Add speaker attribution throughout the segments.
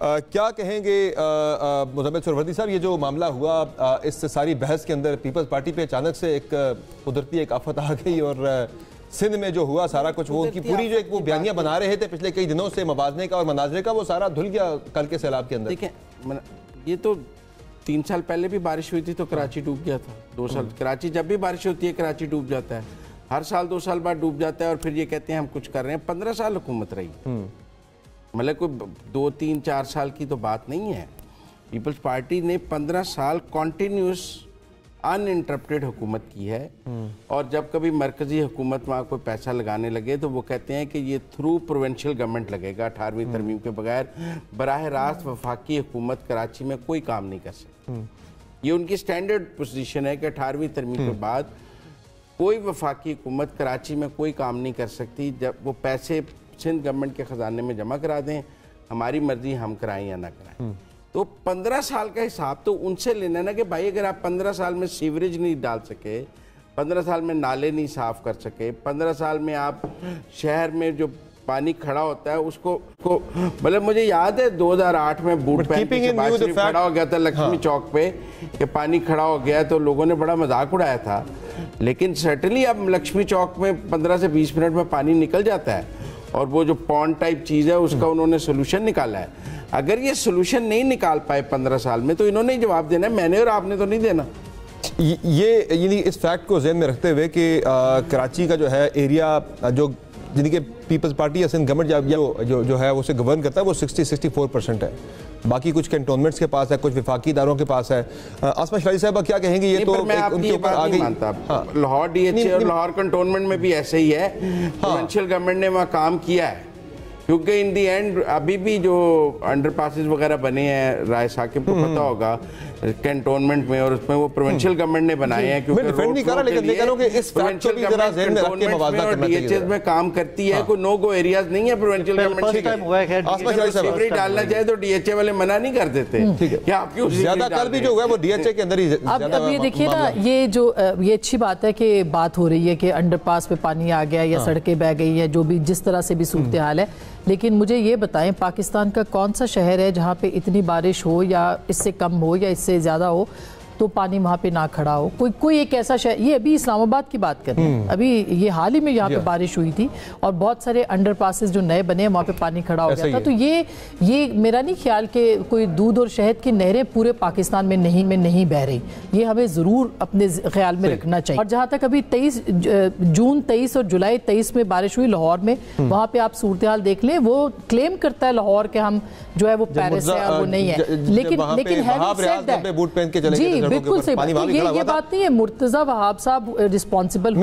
Speaker 1: क्या कहेंगे मुज़म्मिल सुहरवर्दी साहब, ये जो मामला हुआ इस सारी बहस के अंदर पीपल्स पार्टी पे अचानक से एक कुदरती एक आफत आ गई और सिंध में जो हुआ सारा कुछ, वो उनकी पूरी जो एक वो बयानियां बना रहे थे पिछले कई दिनों से मवाज़ने का और मनाजरे का, वो सारा धुल गया कल के सैलाब के अंदर।
Speaker 2: देखें, ये तो 3 साल पहले भी बारिश हुई थी तो कराची डूब गया था। 2 साल कराची, जब भी बारिश होती है कराची डूब जाता है, हर साल 2 साल बाद डूब जाता है और फिर ये कहते हैं हम कुछ कर रहे हैं। 15 साल हुकूमत रही, मतलब कोई 2, 3, 4 साल की तो बात नहीं है। पीपल्स पार्टी ने 15 साल कॉन्टिन्यूस अनइंटरप्टेड हुकूमत की है और जब कभी मरकजी हुकूमत वहाँ कोई पैसा लगाने लगे तो वो कहते हैं कि ये थ्रू प्रोविंशियल गवर्नमेंट लगेगा। 18वीं तरमीम के बगैर बराह रास्त वफाकी हुकूमत कराची में कोई काम नहीं कर सकती। ये उनकी स्टैंडर्ड पोजीशन है कि 18वीं तरमीम के बाद कोई वफाकी हुकूमत कराची में कोई काम नहीं कर सकती। जब वो पैसे सिंध गवर्नमेंट के ख़जाने में जमा करा दें, हमारी मर्जी हम कराएं या ना कराएं। तो 15 साल का हिसाब तो उनसे लेना ना कि भाई अगर आप 15 साल में सीवरेज नहीं डाल सके, 15 साल में नाले नहीं साफ कर सके, 15 साल में आप शहर में जो पानी खड़ा होता है उसको मतलब मुझे याद है 2008 में बूट पहन के खड़ा हो गया था लक्ष्मी चौक पे कि पानी खड़ा हो गया तो लोगों ने बड़ा मजाक उड़ाया था। लेकिन सर्टनली अब लक्ष्मी चौक में 15 से 20 मिनट में पानी निकल जाता है और वो जो पॉन्ड टाइप चीज़ है उसका उन्होंने सोल्यूशन निकाला है। अगर ये सोल्यूशन नहीं निकाल पाए 15 साल में तो इन्होंने ही जवाब देना है, मैंने और आपने तो नहीं देना।
Speaker 1: ये इस फैक्ट को ज़हन में रखते हुए कि कराची का जो है एरिया जो जिनकी के पीपल्स पार्टी या सिंध गवर्नमेंट जो है उसे गवर्न करता है वो 60-64% है। बाकी कुछ कैंटोनमेंट्स के पास है, कुछ विफाकी इदारों के पास है। आसमा शराजी साहब क्या कहेंगे? ये तो उनके ऊपर आ गई।
Speaker 2: लाहौर डीएचए और लाहौर कंटोनमेंट में भी ऐसे ही है। प्रोविंशियल गवर्नमेंट ने वहाँ काम किया है क्योंकि इन दी एंड अभी भी जो अंडरपासेस वगैरह बने हैं, राय साकिब को पता होगा कैंटोनमेंट में, और उसमें वो प्रोविंशियल गवर्नमेंट ने बनाए हैं क्योंकि डीएचएस में काम करती है। कोई नो गो एरियाज नहीं है प्रोविंशियल गवर्नमेंट। सीवरेज डालना चाहे तो डीएचए वाले मना नहीं कर देते। क्या आपकी
Speaker 1: ज्यादा कल भी जो हुआ है वो डीएचए के अंदर ही।
Speaker 3: अब ये देखिए ना, ये अच्छी बात है कि बात हो रही है कि अंडरपास पे पानी आ गया या सड़कें बह गई है, जो भी जिस तरह से भी सूरत हाल है। लेकिन मुझे ये बताएं, पाकिस्तान का कौन सा शहर है जहाँ पे इतनी बारिश हो या इससे कम हो या इससे ज़्यादा हो तो पानी वहाँ पे ना खड़ा हो? कोई एक ऐसा शहर, ये अभी इस्लामाबाद की बात कर रहे हैं, अभी ये हाल ही में यहाँ पे बारिश हुई थी और बहुत सारे अंडरपासेस जो नए बने हैं वहाँ पे पानी खड़ा हो गया था। तो ये मेरा नहीं ख्याल कि कोई दूध और शहद की नहरें पूरे पाकिस्तान में नहीं बह रही। ये हमें ज़रूर अपने ख्याल में रखना चाहिए। और जहाँ तक अभी जून 23 और जुलाई 23 में बारिश हुई लाहौर में, वहाँ पे आप सूरत हाल देख लें। वो क्लेम करता है लाहौर के हम जो है वो पेरिस है और वो नहीं है, लेकिन बिल्कुल सही बात, ये बात नहीं है। मुर्तजा वहाब साहब रिस्पॉन्सिबल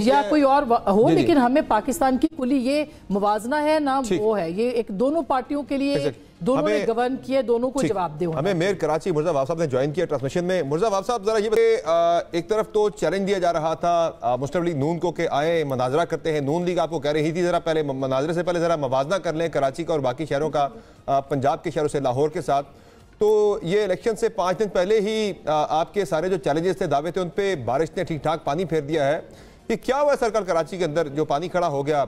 Speaker 3: या कोई और हो, लेकिन हमें पाकिस्तान की कुली ये मुवाजना है ना वो है, ये एक दोनों पार्टियों के लिए दोनों ने गवर्न किया, दोनों को जवाब दे।
Speaker 1: हमें मेयर कराची मुर्तजा वहाब साहब ने ज्वाइन किया ट्रांसमिशन में। मुर्तजा वहाब साहब जरा ये एक तरफ तो चैलेंज दिया जा रहा था मुस्लिम लीग नून को कि आए मनाजरा करते हैं। नून लीग आपको कह रही थी जरा पहले मनाजरे से पहले जरा मवाजना कर लें कराची का और बाकी शहरों का, पंजाब के शहरों से लाहौर के साथ। तो ये इलेक्शन से 5 दिन पहले ही आपके सारे जो चैलेंजेस थे, दावे थे, उन पे बारिश ने ठीक ठाक पानी फेर दिया है। कि क्या हुआ सरकार कराची के अंदर जो पानी खड़ा हो गया?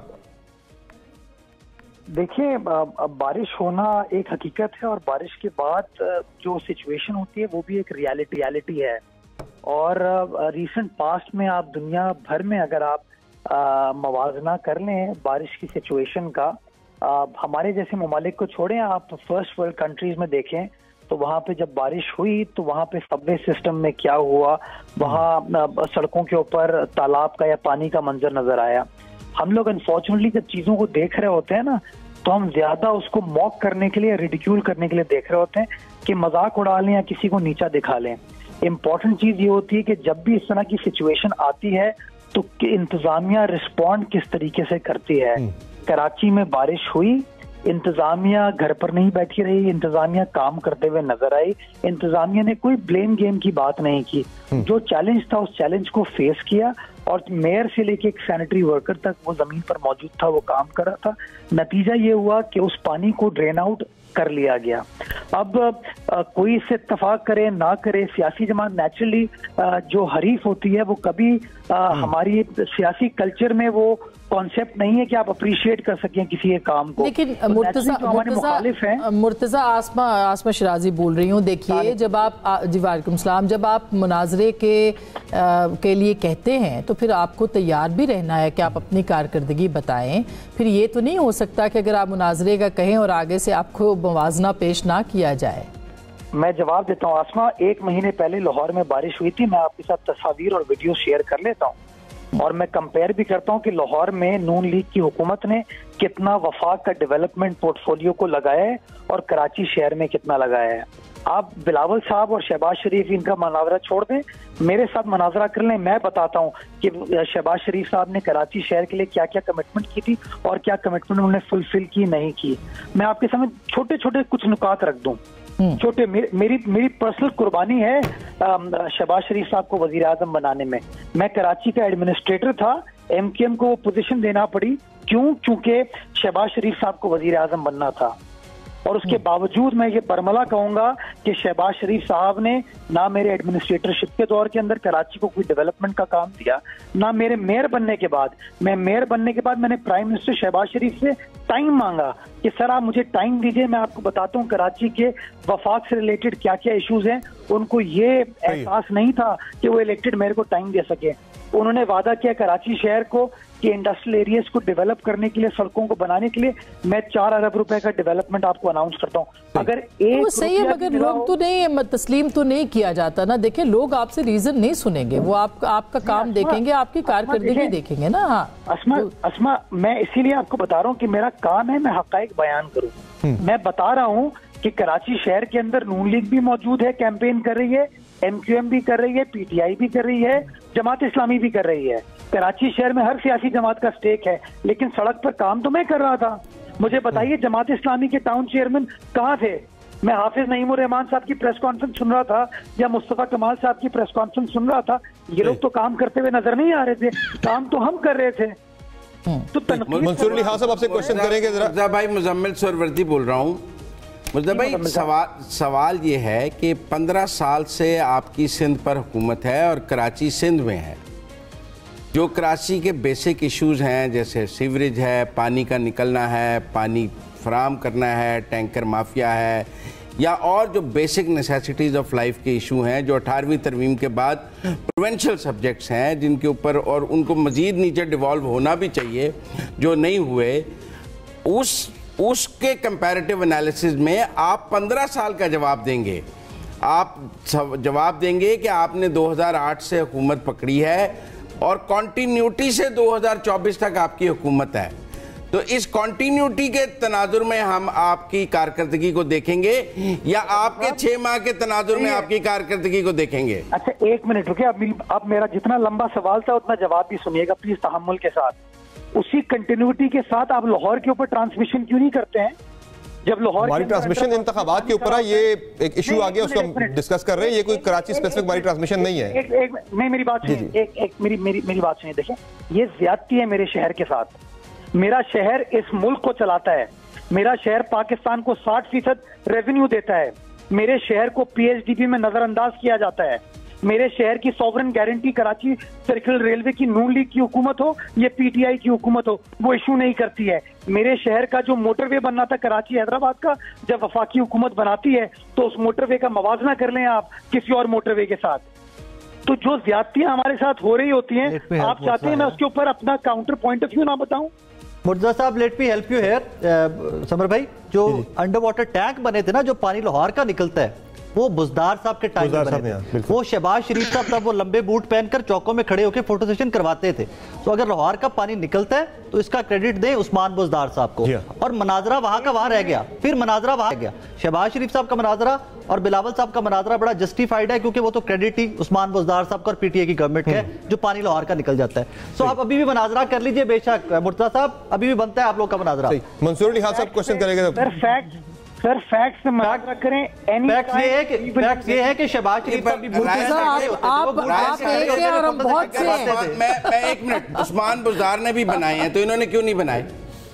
Speaker 4: देखिए, अब बारिश होना एक हकीकत है और बारिश के बाद जो सिचुएशन होती है वो भी एक रियलिटी है। और रिसेंट पास्ट में आप दुनिया भर में अगर आप मवाजना कर लें बारिश की सिचुएशन का, हमारे जैसे ममालिक को छोड़ें, आप फर्स्ट वर्ल्ड कंट्रीज में देखें तो वहाँ पे जब बारिश हुई तो वहाँ पे सबवे सिस्टम में क्या हुआ, वहाँ सड़कों के ऊपर तालाब का या पानी का मंजर नजर आया। हम लोग अनफॉर्चुनेटली जब चीजों को देख रहे होते हैं ना, तो हम ज्यादा उसको मॉक करने के लिए, रिडिक्यूल करने के लिए देख रहे होते हैं कि मजाक उड़ा लें या किसी को नीचा दिखा लें। इम्पोर्टेंट चीज ये होती है कि जब भी इस तरह की सिचुएशन आती है तो इंतजामिया रिस्पॉन्ड किस तरीके से करती है। कराची में बारिश हुई, इंतजामिया घर पर नहीं बैठी रही, इंतजामिया काम करते हुए नजर आई। इंतजामिया ने कोई ब्लेम गेम की बात नहीं की, जो चैलेंज था उस चैलेंज को फेस किया और मेयर से लेके एक सैनिटरी वर्कर तक वो जमीन पर मौजूद था, वो काम कर रहा था। नतीजा ये हुआ कि उस पानी को ड्रेन आउट कर लिया गया। अब कोई इससे इत्तेफाक करे ना करे, सियासी जमात नेचुरली जो हरीफ होती है वो कभी हमारी सियासी कल्चर में वो कॉन्सेप्ट नहीं है कि आप अप्रिशिएट कर सकें किसी एक काम को।
Speaker 3: लेकिन
Speaker 4: तो
Speaker 3: मुर्तजा आसमा शिराजी बोल रही हूँ। देखिए, जब आप जी वालेकुम सलाम, जब आप मुनाजरे के लिए कहते हैं तो फिर आपको तैयार भी रहना है कि आप अपनी कारकर्दगी बताएं। फिर ये तो नहीं हो सकता कि अगर आप मुनाजरे का कहें और आगे से आपको मुवाजना पेश ना किया जाए।
Speaker 4: मैं जवाब देता हूँ आसमा। 1 महीने पहले लाहौर में बारिश हुई थी, मैं आपके साथ तस्वीर और वीडियो शेयर कर लेता हूँ और मैं कंपेयर भी करता हूँ कि लाहौर में नून लीग की हुकूमत ने कितना वफाक का डेवलपमेंट पोर्टफोलियो को लगाया है और कराची शहर में कितना लगाया है। आप बिलावल साहब और शहबाज शरीफ इनका मुनाजरा छोड़ दें, मेरे साथ मुनाजरा कर लें। मैं बताता हूँ कि शहबाज शरीफ साहब ने कराची शहर के लिए क्या क्या कमिटमेंट की थी और क्या कमिटमेंट उन्होंने फुलफिल की नहीं की। मैं आपके सामने छोटे छोटे कुछ नुकात रख दूँ। छोटे मेरी पर्सनल कुर्बानी है शहबाज शरीफ साहब को वजीर आजम बनाने में। मैं कराची का एडमिनिस्ट्रेटर था, MQM को वो पोजीशन देना पड़ी। क्यों? क्योंकि शहबाज शरीफ साहब को वजीर आजम बनना था। और उसके बावजूद मैं ये बरमला कहूंगा कि शहबाज शरीफ साहब ने ना मेरे एडमिनिस्ट्रेटरशिप के दौर के अंदर कराची को कोई डेवलपमेंट का काम दिया, ना मेरे मेयर बनने के बाद। मेयर बनने के बाद मैंने प्राइम मिनिस्टर शहबाज शरीफ से टाइम मांगा कि सर आप मुझे टाइम दीजिए, मैं आपको बताता हूँ कराची के वफाक से रिलेटेड क्या क्या इश्यूज हैं। उनको ये एहसास नहीं था कि वो इलेक्टेड मेयर को टाइम दे सके। उन्होंने वादा किया कराची शहर को कि इंडस्ट्रियल एरियाज को डेवलप करने के लिए, सड़कों को बनाने के लिए मैं 4 अरब रुपए का डेवलपमेंट आपको अनाउंस करता हूँ। अगर एक
Speaker 3: वो सही है, मगर लोग तो नहीं तस्लीम तो नहीं किया जाता ना। देखिए, लोग आपसे रीजन नहीं सुनेंगे, वो आपका काम देखेंगे, आपकी कारकर्दगी देखेंगे ना। हाँ
Speaker 4: अस्मा, मैं इसीलिए आपको बता रहा हूँ कि मेरा काम है मैं हकाइक बयान करूँ। मैं बता रहा हूँ कि कराची शहर के अंदर नून लीग भी मौजूद है, कैंपेन कर रही है, MQM भी कर रही है, PTI भी कर रही है, जमात इस्लामी भी कर रही है। कराची शहर में हर सियासी जमात का स्टेक है, लेकिन सड़क पर काम तो मैं कर रहा था। मुझे बताइए जमात इस्लामी के टाउन चेयरमैन कहाँ थे? मैं हाफिज नईमुर रहमान साहब की प्रेस कॉन्फ्रेंस सुन रहा था या मुस्तफा कमाल साहब की प्रेस कॉन्फ्रेंस सुन रहा था। ये लोग तो काम करते हुए नजर नहीं आ रहे थे, काम तो हम कर रहे थे। तो
Speaker 1: मंसूर अली खान साहब आपसे क्वेश्चन करेंगे जरा।
Speaker 2: भाई मुजम्मिल सरवर्दी बोल रहा हूँ। मतलब भाई सवाल ये है कि 15 साल से आपकी सिंध पर हुकूमत है और कराची सिंध में है। जो कराची के बेसिक इश्यूज हैं जैसे सीवरेज है, पानी का निकलना है, पानी फराम करना है, टैंकर माफिया है, या और जो बेसिक नेसेसिटीज़ ऑफ लाइफ के इशू हैं जो 18वीं तरमीम के बाद प्रोवेंशियल सब्जेक्ट्स हैं जिनके ऊपर और उनको मज़ीद नीचे डिवॉल्व होना भी चाहिए जो नहीं हुए, उसके कंपैरेटिव एनालिसिस में आप 15 साल का जवाब देंगे। आप जवाब देंगे कि आपने 2008 से हुकूमत पकड़ी है और कॉन्टीन्यूटी से 2024 तक आपकी हुकूमत है। तो इस कॉन्टीन्यूटी के तनाजुर में हम आपकी कारकर्दगी को देखेंगे या आपके 6 माह के तनाजुर में आपकी कारकर्दगी को देखेंगे?
Speaker 4: अच्छा 1 मिनट रुकिए, अब मेरा जितना लंबा सवाल था उतना जवाब भी सुनिएगा प्लीज तहम्मुल के साथ। उसी कंटिन्यूटी के साथ आप लाहौर के ऊपर ट्रांसमिशन क्यों नहीं करते हैं? जब लाहौर
Speaker 1: हमारी ट्रांसमिशन इंतखाबात के ऊपर है, ये एक इशू आ गया उसको हम डिस्कस कर रहे हैं। ये कोई कराची स्पेसिफिक हमारी ट्रांसमिशन नहीं है।
Speaker 4: नहीं मेरी बात सुनिए, मेरी बात सुनिए। देखिए ये ज्यादती है मेरे शहर के साथ। मेरा शहर इस मुल्क को चलाता है, मेरा शहर पाकिस्तान को 60% रेवेन्यू देता है, मेरे शहर को PHDP में नजरअंदाज किया जाता है। मेरे शहर की sovereign guarantee Karachi circle railway की नून लीग की हुकूमत हो या PTI की हुकूमत हो वो इशू नहीं करती है। मेरे शहर का जो मोटरवे बनना था कराची हैदराबाद का, जब वफाकी हुकूमत बनाती है तो उस मोटरवे का मवाजना कर लें आप किसी और मोटरवे के साथ। तो जो ज्यादतियां हमारे साथ हो रही होती हैं, आप चाहते हैं मैं उसके ऊपर अपना काउंटर पॉइंट ऑफ व्यू ना बताऊं?
Speaker 5: मुर्तजा साहब let me help you here. Summer भाई, जो अंडर वाटर टैंक बने थे ना, जो पानी लाहौर का निकलता है, वो बुजदार साहब के टाइम में बने थे। वो शहबाज शरीफ साहब तब वो लंबे बूट पहनकर चौकों में खड़े होकर फोटो सेशन करवाते थे। तो अगर लाहौर का पानी निकलता है तो इसका क्रेडिट दें उस्मान बुजदार साहब को। और मनाजरा वहां का वहां रह गया, फिर मनाजरा वहां रह गया। शहबाज शरीफ साहब का मनाजरा और बिलावल साहब का मनाजरा बड़ा जस्टिफाइड है क्योंकि वो तो क्रेडिट ही उस्मान बुजदार साहब का और PTI की गवर्नमेंट है जो पानी लाहौर का निकल जाता है। सो आप अभी भी मनाजरा कर लीजिए बेशक मुर्तजा साहब, अभी भी बनता है आप लोग का मनाजरा।
Speaker 1: मंसूर अली खान साहब क्वेश्चन करेंगे।
Speaker 4: सर फैक्ट से मजाक करें।
Speaker 5: फैक्ट ये है कि शहबाज शरीफ
Speaker 2: आप एक और हम बहुत से हैं। मैं 1 मिनट, उस्मान बुजदार ने भी बनाए हैं तो इन्होंने क्यों नहीं बनाए?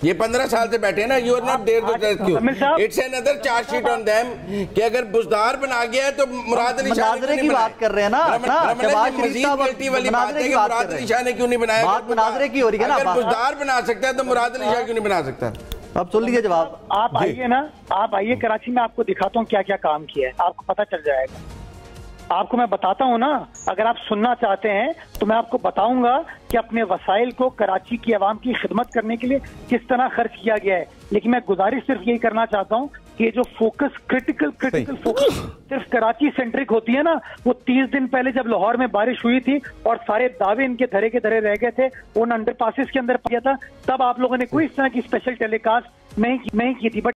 Speaker 2: ये 15 साल से बैठे ना, you are not there to rescue. It's another chargesheet on them कि अगर बुजदार बना गया है तो मुराद अली शाह
Speaker 5: की बात कर रहे हैं ना,
Speaker 2: मजीद गलती वाली बात है कि मुराद अली शाह ने क्यों नहीं बनाया?
Speaker 5: बात मुनाजरे की हो रही है ना।
Speaker 2: अगर बुजदार बना सकता है तो मुराद अली शाह क्यों नहीं बना सकता?
Speaker 5: अब सुन लीजिए जवाब।
Speaker 4: आप आइए ना, आप आइए कराची में, आपको दिखाता हूँ क्या क्या काम किया है, आपको पता चल जाएगा। आपको मैं बताता हूँ ना, अगर आप सुनना चाहते हैं तो मैं आपको बताऊंगा कि अपने वसाइल को कराची की आवाम की खिदमत करने के लिए किस तरह खर्च किया गया है। लेकिन मैं गुजारिश सिर्फ यही करना चाहता हूँ कि जो फोकस क्रिटिकल फोकस सिर्फ कराची सेंट्रिक होती है ना, वो 30 दिन पहले जब लाहौर में बारिश हुई थी और सारे दावे इनके धरे के धरे रह गए थे, उन अंडरपासेस के अंदर किया था, तब आप लोगों ने कोई इस तरह की स्पेशल टेलीकास्ट नहीं की थी। बट